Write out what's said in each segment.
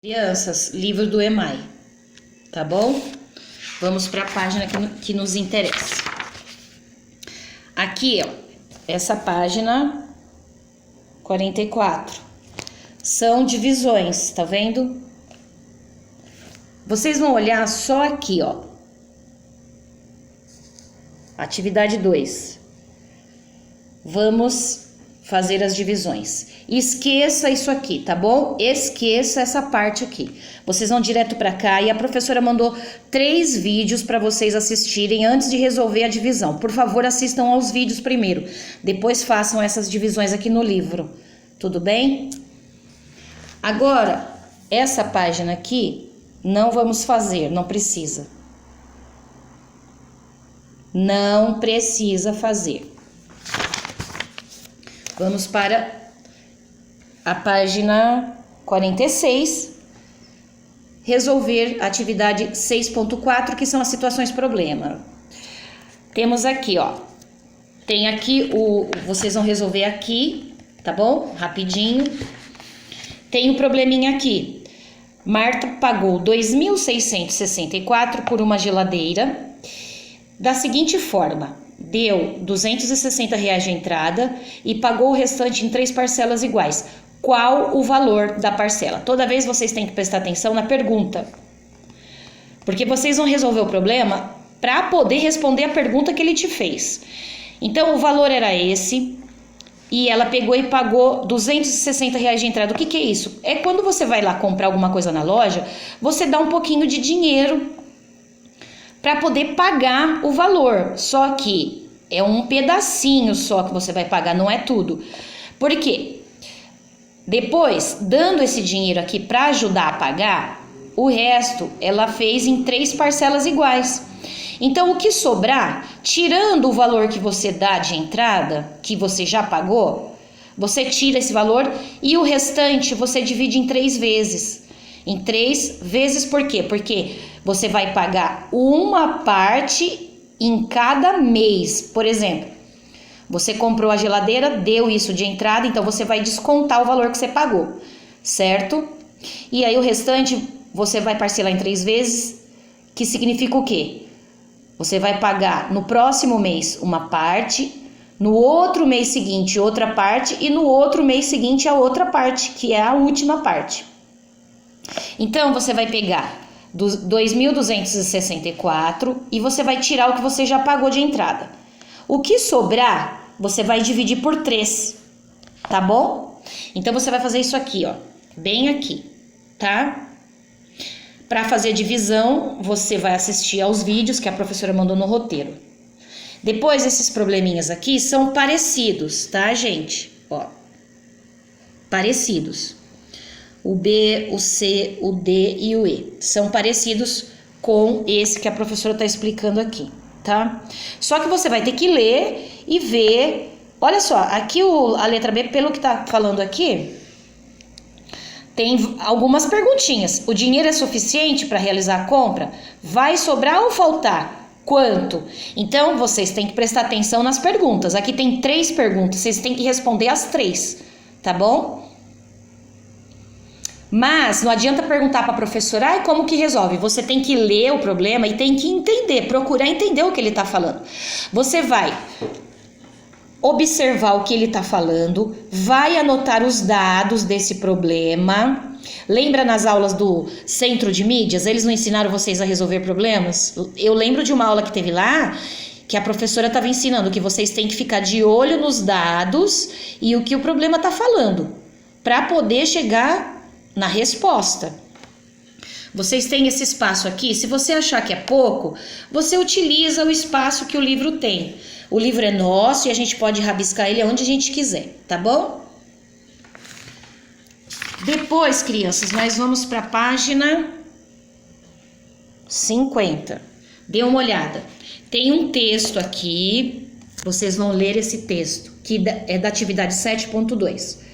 Crianças, livro do EMAI, tá bom? Vamos para a página que nos interessa. Aqui, ó, essa página 44. São divisões, tá vendo? Vocês vão olhar só aqui, ó. Atividade 2. Vamos fazer as divisões. Esqueça isso aqui, tá bom? Esqueça essa parte aqui. Vocês vão direto para cá e a professora mandou 3 vídeos para vocês assistirem antes de resolver a divisão. Por favor, assistam aos vídeos primeiro. Depois façam essas divisões aqui no livro. Tudo bem? Agora, essa página aqui não vamos fazer, não precisa. Não precisa fazer. Vamos para a página 46, resolver a atividade 6.4, que são as situações problema. Temos aqui, ó, tem aqui vocês vão resolver aqui, tá bom? Rapidinho. Tem um probleminha aqui. Marta pagou R$ 2.664 por uma geladeira da seguinte forma. Deu R$ 260 de entrada e pagou o restante em 3 parcelas iguais. Qual o valor da parcela? Toda vez vocês têm que prestar atenção na pergunta. Porque vocês vão resolver o problema para poder responder a pergunta que ele te fez. Então, o valor era esse e ela pegou e pagou R$ 260 de entrada. O que é isso? É quando você vai lá comprar alguma coisa na loja, você dá um pouquinho de dinheiro para poder pagar o valor. Só que é um pedacinho só que você vai pagar, não é tudo. Por quê? Depois, dando esse dinheiro aqui para ajudar a pagar, o resto ela fez em 3 parcelas iguais. Então, o que sobrar, tirando o valor que você dá de entrada, que você já pagou, você tira esse valor e o restante você divide em 3 vezes. Em 3 vezes por quê? Porque você vai pagar uma parte em cada mês. Por exemplo, você comprou a geladeira, deu isso de entrada, então você vai descontar o valor que você pagou, certo? E aí o restante você vai parcelar em 3 vezes, que significa o quê? Você vai pagar no próximo mês uma parte, no outro mês seguinte outra parte e no outro mês seguinte a outra parte, que é a última parte. Então, você vai pegar dos 2.264 e você vai tirar o que você já pagou de entrada. O que sobrar, você vai dividir por 3, tá bom? Então, você vai fazer isso aqui, ó, bem aqui, tá? Para fazer divisão, você vai assistir aos vídeos que a professora mandou no roteiro. Depois, esses probleminhas aqui são parecidos, tá, gente? Ó, parecidos. O B, o C, o D e o E são parecidos com esse que a professora está explicando aqui, tá? Só que você vai ter que ler e ver. Olha só, aqui a letra B, pelo que tá falando aqui, tem algumas perguntinhas. O dinheiro é suficiente para realizar a compra? Vai sobrar ou faltar? Quanto? Então, vocês têm que prestar atenção nas perguntas. Aqui tem 3 perguntas, vocês têm que responder as 3, tá bom? Mas não adianta perguntar para a professora, como que resolve? Você tem que ler o problema e tem que entender, procurar entender o que ele está falando. Você vai observar o que ele está falando, vai anotar os dados desse problema. Lembra nas aulas do Centro de Mídias? Eles não ensinaram vocês a resolver problemas? Eu lembro de uma aula que teve lá, que a professora estava ensinando que vocês têm que ficar de olho nos dados e o que o problema está falando, para poder chegar na resposta. Vocês têm esse espaço aqui. Se você achar que é pouco, você utiliza o espaço que o livro tem. O livro é nosso e a gente pode rabiscar ele onde a gente quiser, tá bom? Depois, crianças, nós vamos para a página 50. Dê uma olhada. Tem um texto aqui, vocês vão ler esse texto, que é da atividade 7.2.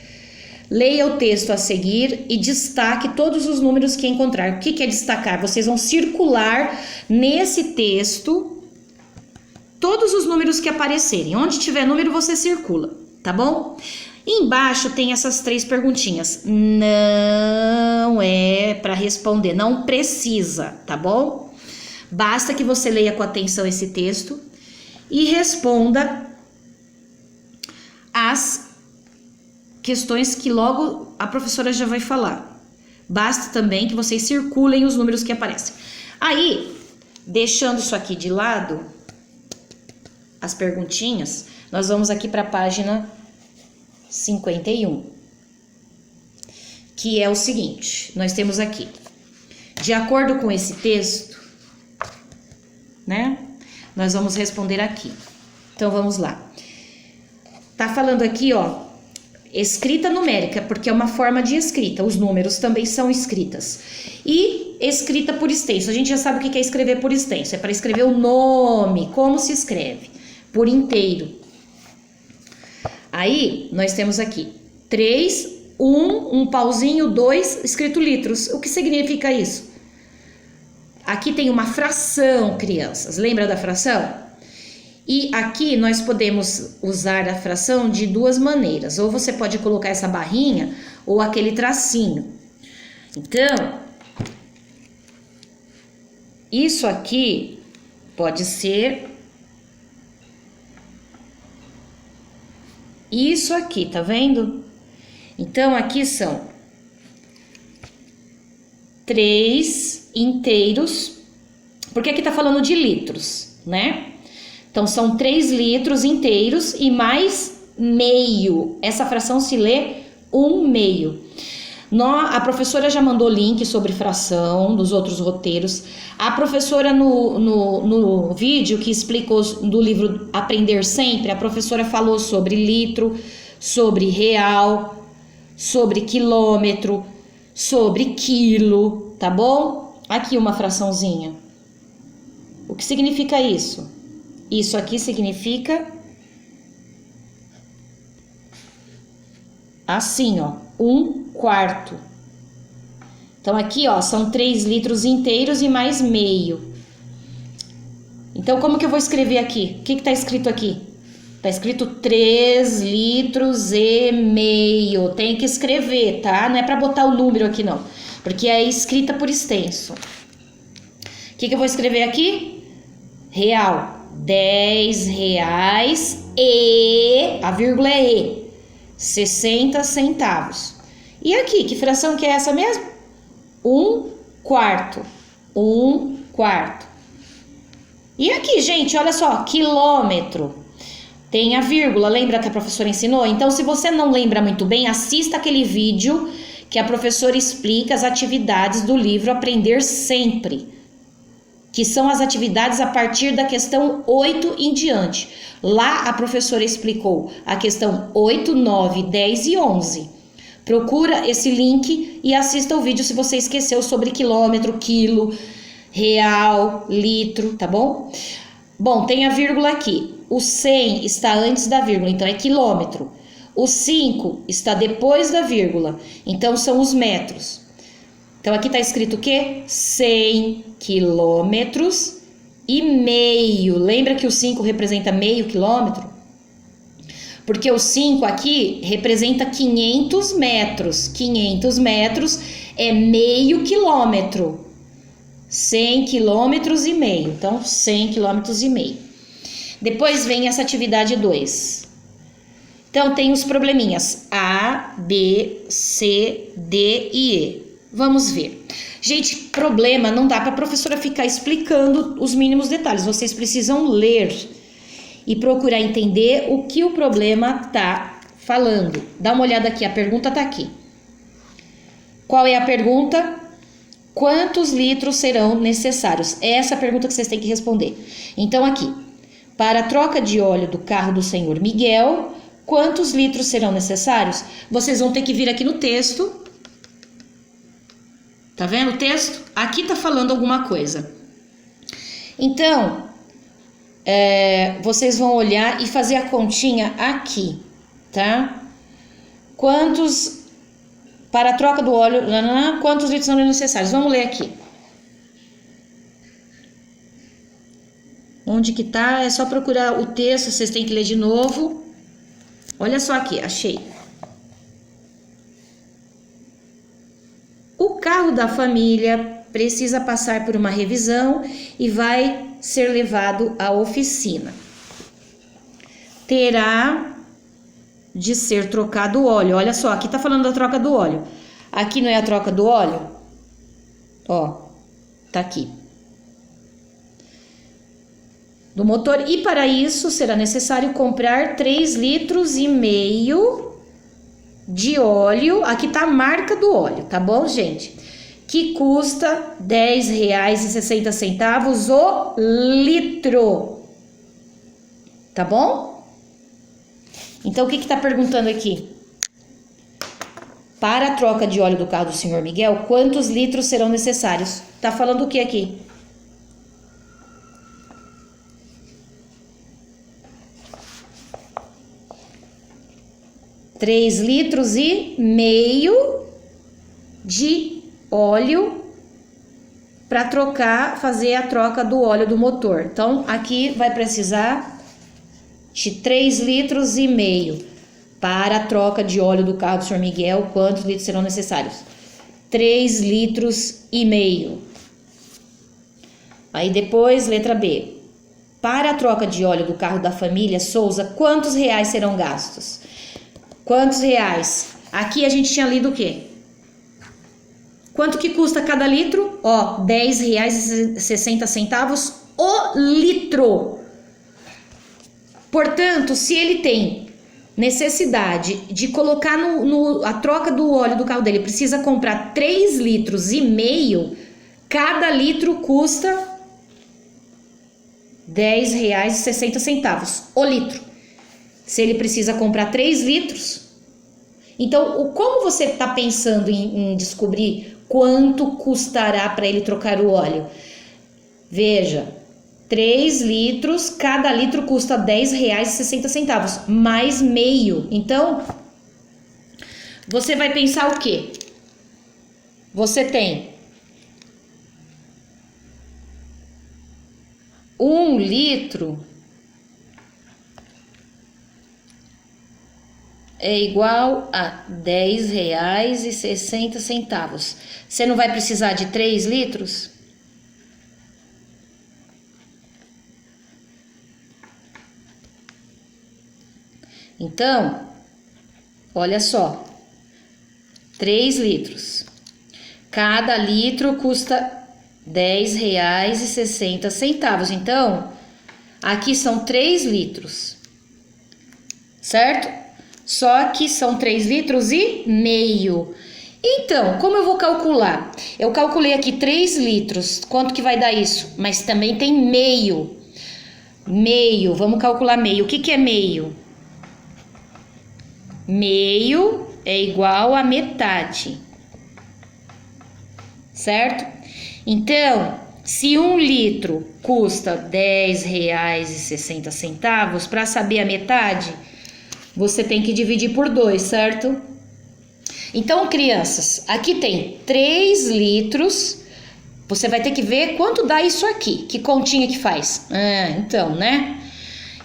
Leia o texto a seguir e destaque todos os números que encontrar. O que é destacar? Vocês vão circular nesse texto todos os números que aparecerem. Onde tiver número, você circula, tá bom? E embaixo tem essas 3 perguntinhas. Não é para responder, não precisa, tá bom? Basta que você leia com atenção esse texto e responda as questões que logo a professora já vai falar. Basta também que vocês circulem os números que aparecem. Aí, deixando isso aqui de lado, as perguntinhas, nós vamos aqui para a página 51, que é o seguinte, nós temos aqui, de acordo com esse texto, né, nós vamos responder aqui. Então, vamos lá. Tá falando aqui, ó, escrita numérica, porque é uma forma de escrita, os números também são escritas. E escrita por extenso, a gente já sabe o que é escrever por extenso, é para escrever o nome, como se escreve, por inteiro. Aí, nós temos aqui 3, 1 pauzinho, 2, escrito litros. O que significa isso? Aqui tem uma fração, crianças. Lembra da fração? E aqui nós podemos usar a fração de 2 maneiras. Ou você pode colocar essa barrinha ou aquele tracinho. Então, isso aqui pode ser isso aqui, tá vendo? Então, aqui são 3 inteiros, porque aqui tá falando de litros, né? Então, são 3 litros inteiros e mais meio. Essa fração se lê 1 meio. A professora já mandou link sobre fração dos outros roteiros. A professora no vídeo que explicou do livro Aprender Sempre, a professora falou sobre litro, sobre real, sobre quilômetro, sobre quilo, tá bom? Aqui uma fraçãozinha. O que significa isso? Isso aqui significa assim, ó, 1/4. Então, aqui, ó, são 3 litros inteiros e mais meio. Então, como que eu vou escrever aqui? O que tá escrito aqui? Tá escrito 3 litros e meio. Tem que escrever, tá? Não é para botar o número aqui, não. Porque é escrita por extenso. O que eu vou escrever aqui? Real. 10 reais e... A vírgula é E. 60 centavos. E aqui, que fração que é essa mesmo? 1/4. 1/4. E aqui, gente, olha só, quilômetro. Tem a vírgula, lembra que a professora ensinou? Então, se você não lembra muito bem, assista aquele vídeo que a professora explica as atividades do livro Aprender Sempre, que são as atividades a partir da questão 8 em diante. Lá a professora explicou a questão 8, 9, 10 e 11. Procura esse link e assista o vídeo se você esqueceu sobre quilômetro, quilo, real, litro, tá bom? Bom, tem a vírgula aqui. O 100 está antes da vírgula, então é quilômetro. O 5 está depois da vírgula, então são os metros. Então aqui está escrito o quê? 100 quilômetros e meio. Lembra que o 5 representa meio quilômetro? Porque o 5 aqui representa 500 metros. 500 metros é meio quilômetro. 100 quilômetros e meio. Então, 100 quilômetros e meio. Depois vem essa atividade 2. Então, tem os probleminhas A, B, C, D e E. Vamos ver. Gente, problema não dá para a professora ficar explicando os mínimos detalhes. Vocês precisam ler e procurar entender o que o problema está falando. Dá uma olhada aqui, a pergunta está aqui. Qual é a pergunta? Quantos litros serão necessários? É essa a pergunta que vocês têm que responder. Então, aqui, para a troca de óleo do carro do senhor Miguel, quantos litros serão necessários? Vocês vão ter que vir aqui no texto. Tá vendo o texto? Aqui tá falando alguma coisa. Então, vocês vão olhar e fazer a continha aqui, tá? Para a troca do óleo, quantos litros são necessários? Vamos ler aqui. Onde que tá? É só procurar o texto, vocês têm que ler de novo. Olha só aqui, achei. carro da família precisa passar por uma revisão e vai ser levado à oficina. Terá de ser trocado o óleo. Olha só, aqui tá falando da troca do óleo. Aqui não é a troca do óleo? Ó, tá aqui. Do motor. E para isso será necessário comprar 3,5 litros de óleo. Aqui tá a marca do óleo, tá bom, gente? Que custa R$10,60 o litro. Tá bom? Então, o que está perguntando aqui? Para a troca de óleo do carro do senhor Miguel, quantos litros serão necessários? Tá falando o que aqui? R$3,5 litros de óleo para fazer a troca do óleo do motor. Então, aqui vai precisar de 3,5 litros. Para a troca de óleo do carro do senhor Miguel, quantos litros serão necessários? 3,5 litros. Aí depois, letra B. Para a troca de óleo do carro da família Souza, quantos reais serão gastos? Quantos reais? Aqui a gente tinha lido o quê? Quanto que custa cada litro? Ó, R$10,60 o litro. Portanto, se ele tem necessidade de colocar a troca do óleo do carro dele, precisa comprar 3,5 litros, cada litro custa R$10,60 o litro. Se ele precisa comprar 3 litros, então como você está pensando em descobrir quanto custará para ele trocar o óleo? Veja, 3 litros, cada litro custa R$10,60, mais meio. Então, você vai pensar o quê? Você tem 1 litro é igual a R$10,60. Você não vai precisar de 3 litros? Então, olha só, 3 litros. Cada litro custa R$10,60. Então, aqui são 3 litros, certo? Só que são 3,5 litros. Então, como eu vou calcular? Eu calculei aqui 3 litros, quanto que vai dar isso? Mas também tem meio. Meio, vamos calcular meio. O que é meio? Meio é igual a metade, certo? Então, se 1 litro custa R$10,60, para saber a metade, você tem que dividir por 2, certo? Então, crianças, aqui tem 3 litros, você vai ter que ver quanto dá isso aqui, que continha que faz. Então, né?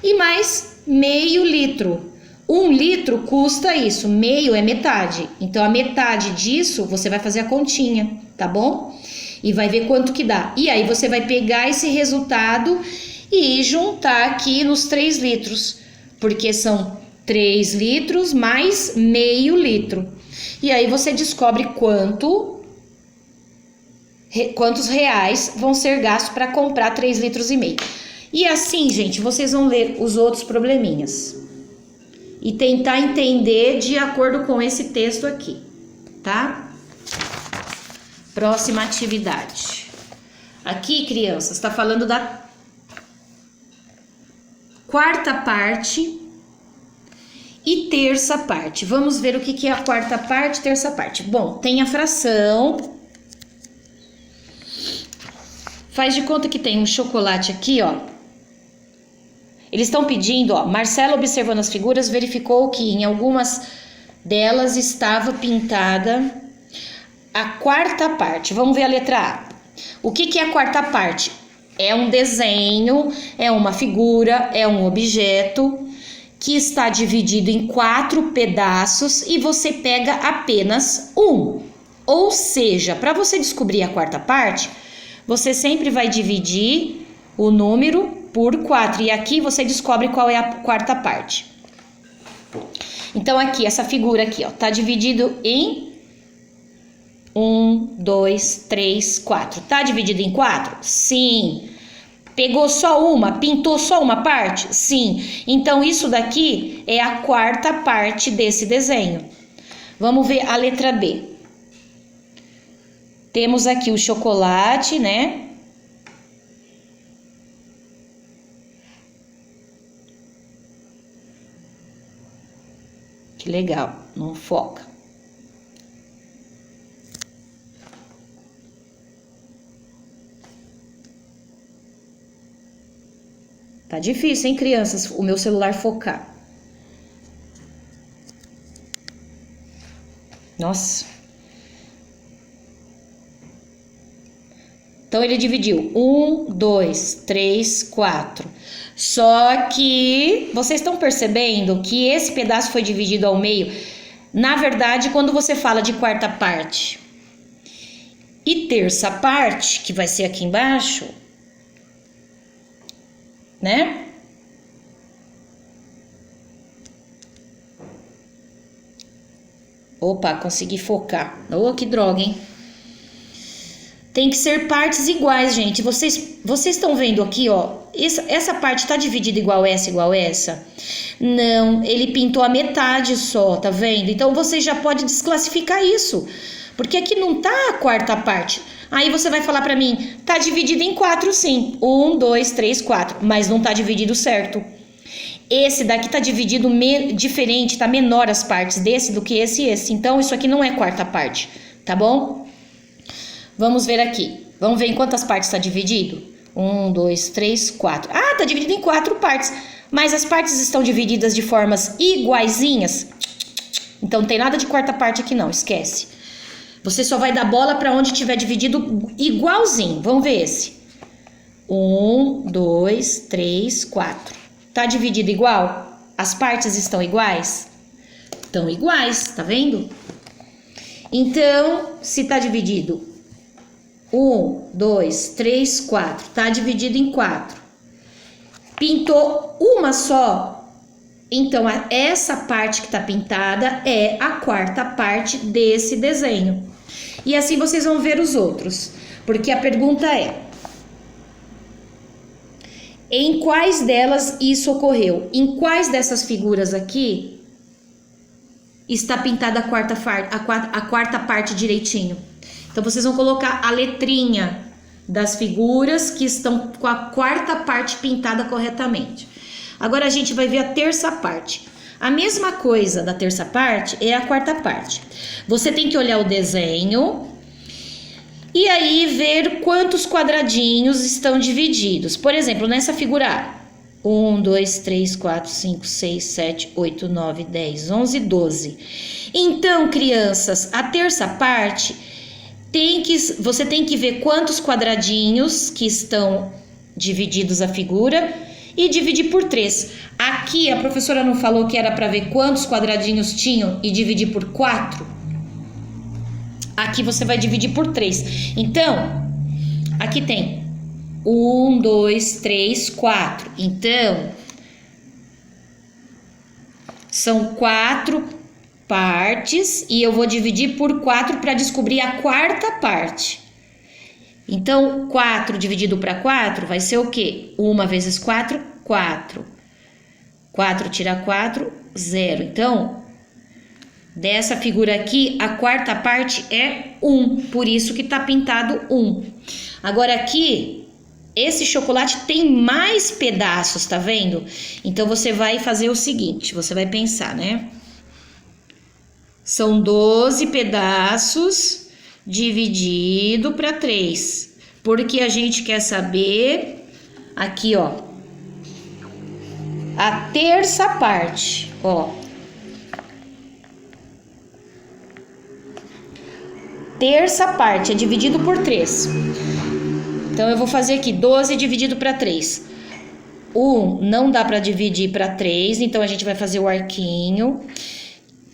E mais meio litro. 1 litro custa isso, meio é metade. Então, a metade disso, você vai fazer a continha, tá bom? E vai ver quanto que dá. E aí, você vai pegar esse resultado e juntar aqui nos 3 litros. Porque são 3 litros mais meio litro. E aí, você descobre quantos reais vão ser gastos para comprar 3,5 litros. E assim, gente, vocês vão ler os outros probleminhas e tentar entender de acordo com esse texto aqui, tá? Próxima atividade. Aqui, crianças, está falando da quarta parte e terça parte. Vamos ver o que é a quarta parte e terça parte. Bom, tem a fração. Faz de conta que tem um chocolate aqui, ó. Eles estão pedindo, ó, Marcela, observando as figuras, verificou que em algumas delas estava pintada a quarta parte. Vamos ver a letra A. O que é a quarta parte? É um desenho, é uma figura, é um objeto que está dividido em 4 pedaços e você pega apenas um. Ou seja, para você descobrir a quarta parte, você sempre vai dividir o número por 4. E aqui você descobre qual é a quarta parte. Então, aqui, essa figura aqui, ó, tá dividido em 1, 2, 3, 4. Tá dividido em 4? Sim. Pegou só uma? Pintou só uma parte? Sim. Então, isso daqui é a quarta parte desse desenho. Vamos ver a letra B. Temos aqui o chocolate, né? Que legal, não foca. Tá difícil, hein, crianças, o meu celular focar. Nossa. Então, ele dividiu 1, 2, 3, 4. Só que vocês estão percebendo que esse pedaço foi dividido ao meio. Na verdade, quando você fala de quarta parte e terça parte, que vai ser aqui embaixo, né? Opa, consegui focar. Oh, que droga, hein? Tem que ser partes iguais, gente. Vocês estão vendo aqui, ó. Essa parte tá dividida igual essa? Não, ele pintou a metade só, tá vendo? Então, você já pode desclassificar isso. Porque aqui não tá a quarta parte. Aí você vai falar pra mim, tá dividido em 4 sim. 1, 2, 3, 4. Mas não tá dividido certo. Esse daqui tá dividido diferente, tá menor as partes desse do que esse e esse. Então, isso aqui não é quarta parte, tá bom? Vamos ver aqui. Vamos ver em quantas partes está dividido? 1, 2, 3, 4. Ah, está dividido em 4 partes. Mas as partes estão divididas de formas iguaizinhas. Então, não tem nada de quarta parte aqui não, esquece. Você só vai dar bola para onde tiver dividido igualzinho. Vamos ver esse. 1, 2, 3, 4. Tá dividido igual? As partes estão iguais? Estão iguais, tá vendo? Então, se tá dividido 1, 2, 3, 4. Tá dividido em 4. Pintou uma só. Então, essa parte que tá pintada é a quarta parte desse desenho. E assim vocês vão ver os outros. Porque a pergunta é: em quais delas isso ocorreu? Em quais dessas figuras aqui está pintada a quarta parte direitinho? Então, vocês vão colocar a letrinha das figuras que estão com a quarta parte pintada corretamente. Agora, a gente vai ver a terça parte. A mesma coisa da terça parte é a quarta parte. Você tem que olhar o desenho e aí ver quantos quadradinhos estão divididos. Por exemplo, nessa figura A. 1, 2, 3, 4, 5, 6, 7, 8, 9, 10, 11, 12. Então, crianças, a terça parte... você tem que ver quantos quadradinhos que estão divididos a figura e dividir por 3. Aqui a professora não falou que era para ver quantos quadradinhos tinham e dividir por 4? Aqui você vai dividir por 3. Então, aqui tem 1, 2, 3, 4. Então, são 4 partes e eu vou dividir por 4 para descobrir a quarta parte. Então, 4 dividido para 4 vai ser o quê? 1 vezes 4, 4. 4 tira 4, 0. Então, dessa figura aqui, a quarta parte é 1. Por isso que tá pintado 1. Agora aqui, esse chocolate tem mais pedaços, tá vendo? Então, você vai fazer o seguinte, você vai pensar, né? São 12 pedaços dividido para 3. Porque a gente quer saber aqui, ó, a terça parte, ó. Terça parte é dividido por 3. Então, eu vou fazer aqui 12 dividido para 3. 1 não dá para dividir para 3, então a gente vai fazer o arquinho.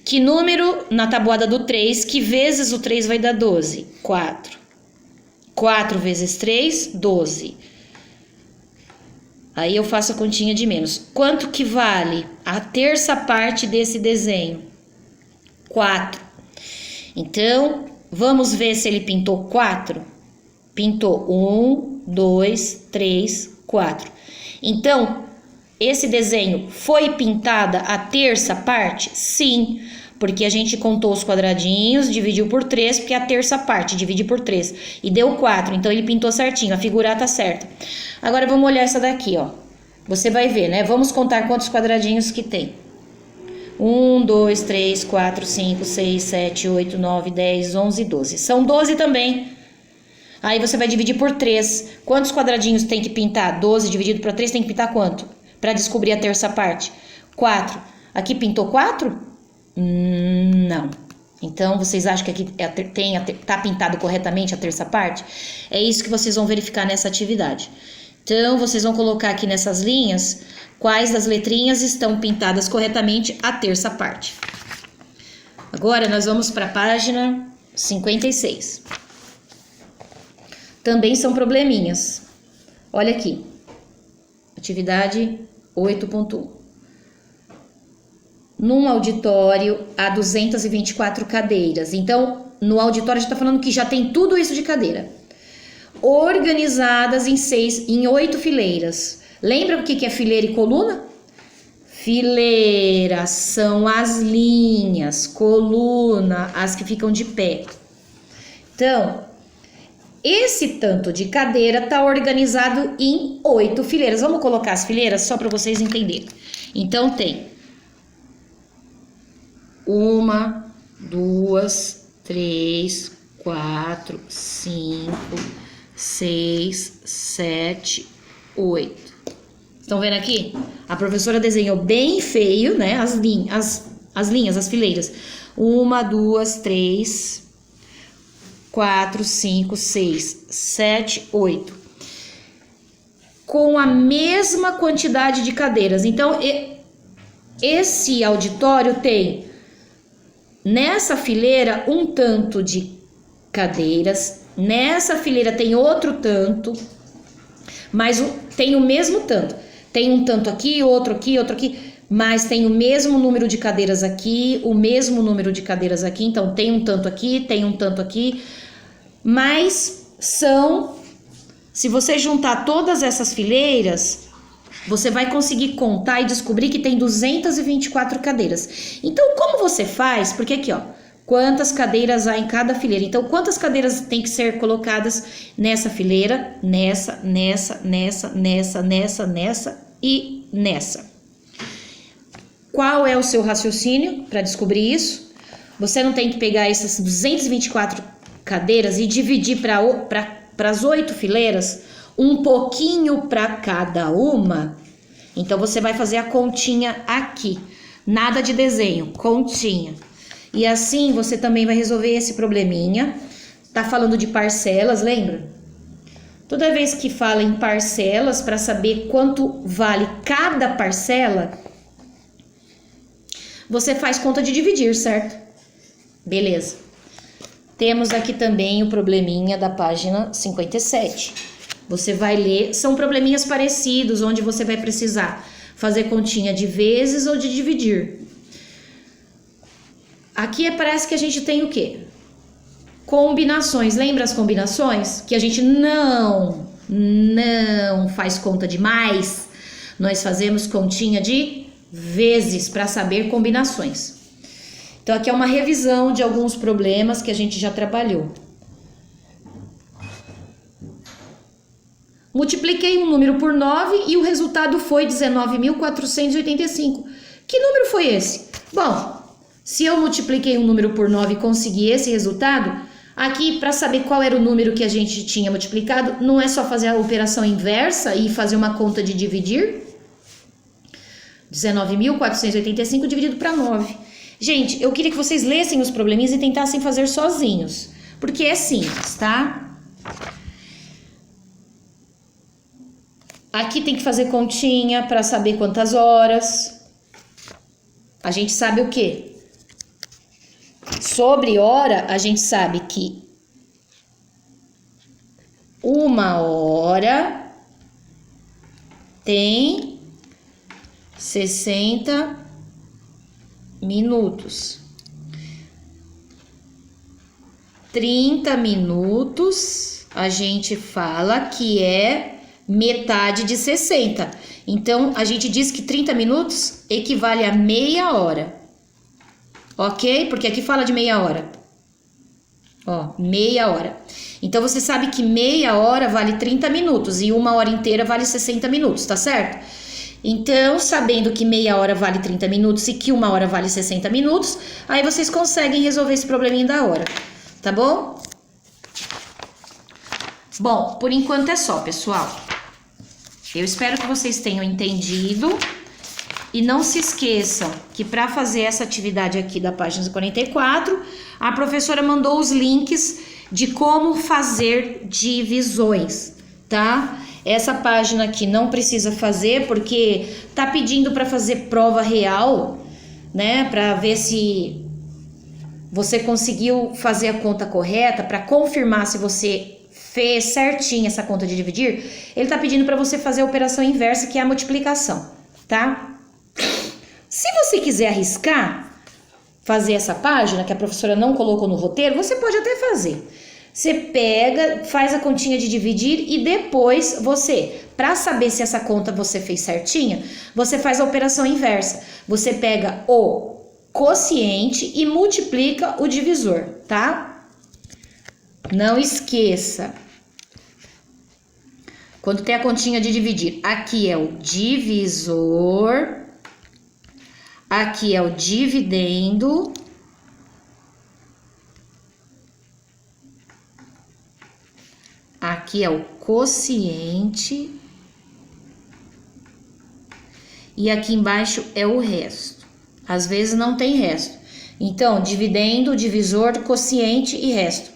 Que número na tabuada do 3, que vezes o 3 vai dar 12? 4. 4 vezes 3, 12. Aí eu faço a continha de menos. Quanto que vale a terça parte desse desenho? 4. Então, vamos ver se ele pintou 4? Pintou 1, 2, 3, 4. Então, esse desenho foi pintada a terça parte? Sim, porque a gente contou os quadradinhos, dividiu por 3, porque é a terça parte, divide por 3. E deu 4, então ele pintou certinho, a figura tá certa. Agora vamos olhar essa daqui, ó. Você vai ver, né? Vamos contar quantos quadradinhos que tem. 1, 2, 3, 4, 5, 6, 7, 8, 9, 10, 11, 12. São 12 também. Aí você vai dividir por 3. Quantos quadradinhos tem que pintar? 12 dividido por 3 tem que pintar quanto? Para descobrir a terça parte. 4. Aqui pintou 4? Não. Então, vocês acham que aqui tá pintado corretamente a terça parte? É isso que vocês vão verificar nessa atividade. Então, vocês vão colocar aqui nessas linhas quais das letrinhas estão pintadas corretamente a terça parte. Agora, nós vamos para a página 56. Também são probleminhas. Olha aqui. Atividade 8.1. Num auditório há 224 cadeiras. Então, no auditório a gente está falando que já tem tudo isso de cadeira. Organizadas em 8 fileiras. Lembra o que é fileira e coluna? Fileira são as linhas, coluna, as que ficam de pé. Então, esse tanto de cadeira está organizado em 8 fileiras. Vamos colocar as fileiras só para vocês entenderem. Então, tem 1, 2, 3, 4, 5, 6, 7, 8. Estão vendo aqui? A professora desenhou bem feio, né? As linhas, as fileiras. 1, 2, 3, 4, 5, 6, 7, 8. Com a mesma quantidade de cadeiras. Então, esse auditório tem, nessa fileira, um tanto de cadeiras. Nessa fileira tem outro tanto, mas tem o mesmo tanto. Tem um tanto aqui, outro aqui, outro aqui, mas tem o mesmo número de cadeiras aqui, o mesmo número de cadeiras aqui. Então, tem um tanto aqui, tem um tanto aqui, mas se você juntar todas essas fileiras, você vai conseguir contar e descobrir que tem 224 cadeiras. Então, como você faz? Porque aqui, ó, quantas cadeiras há em cada fileira. Então, quantas cadeiras tem que ser colocadas nessa fileira, nessa e nessa. Qual é o seu raciocínio para descobrir isso? Você não tem que pegar essas 224 cadeiras e dividir para as 8 fileiras, um pouquinho para cada uma. Então, você vai fazer a continha aqui. Nada de desenho, continha. E assim você também vai resolver esse probleminha. Tá falando de parcelas, lembra? Toda vez que fala em parcelas, para saber quanto vale cada parcela, você faz conta de dividir, certo? Beleza. Temos aqui também o probleminha da página 57. Você vai ler, são probleminhas parecidos, onde você vai precisar fazer continha de vezes ou de dividir. Aqui parece que a gente tem o quê? Combinações. Lembra as combinações? Que a gente não faz conta de mais. Nós fazemos continha de vezes para saber combinações. Então, aqui é uma revisão de alguns problemas que a gente já trabalhou. Multipliquei um número por 9 e o resultado foi 19.485. Que número foi esse? Bom, se eu multipliquei um número por 9 e consegui esse resultado, aqui para saber qual era o número que a gente tinha multiplicado, não é só fazer a operação inversa e fazer uma conta de dividir? 19.485 dividido para 9. Gente, eu queria que vocês lessem os probleminhas e tentassem fazer sozinhos, porque é simples, tá? Aqui tem que fazer continha para saber quantas horas. A gente sabe o quê? Sobre hora, a gente sabe que 1 hora tem 60 minutos. 30 minutos, a gente fala que é metade de 60. Então, a gente diz que 30 minutos equivale a meia hora. Ok? Porque aqui fala de meia hora. Ó, meia hora. Então, você sabe que meia hora vale 30 minutos e 1 hora inteira vale 60 minutos, tá certo? Então, sabendo que meia hora vale 30 minutos e que 1 hora vale 60 minutos, aí vocês conseguem resolver esse probleminha da hora, tá bom? Bom, por enquanto é só, pessoal. Eu espero que vocês tenham entendido. E não se esqueçam que para fazer essa atividade aqui da página 44, a professora mandou os links de como fazer divisões, tá? Essa página aqui não precisa fazer porque tá pedindo para fazer prova real, né? Para ver se você conseguiu fazer a conta correta, para confirmar se você fez certinho essa conta de dividir. Ele tá pedindo para você fazer a operação inversa, que é a multiplicação, tá? Se você quiser arriscar fazer essa página, que a professora não colocou no roteiro, você pode até fazer. Você pega, faz a continha de dividir e depois você, para saber se essa conta você fez certinha, você faz a operação inversa. Você pega o quociente e multiplica o divisor, tá? Não esqueça. Quando tem a continha de dividir, aqui é o divisor. Aqui é o dividendo. Aqui é o quociente. E aqui embaixo é o resto. Às vezes não tem resto. Então, dividendo, divisor, quociente e resto.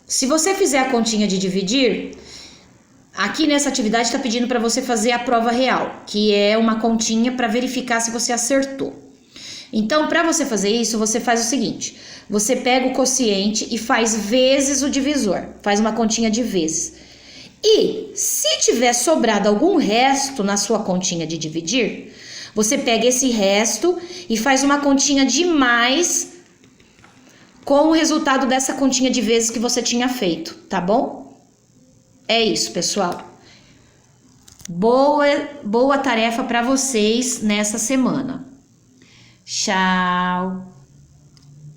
Se você fizer a continha de dividir, aqui nessa atividade está pedindo para você fazer a prova real, que é uma continha para verificar se você acertou. Então, para você fazer isso, você faz o seguinte: você pega o quociente e faz vezes o divisor, faz uma continha de vezes. E se tiver sobrado algum resto na sua continha de dividir, você pega esse resto e faz uma continha de mais com o resultado dessa continha de vezes que você tinha feito, tá bom? É isso, pessoal. Boa tarefa para vocês nessa semana. Tchau!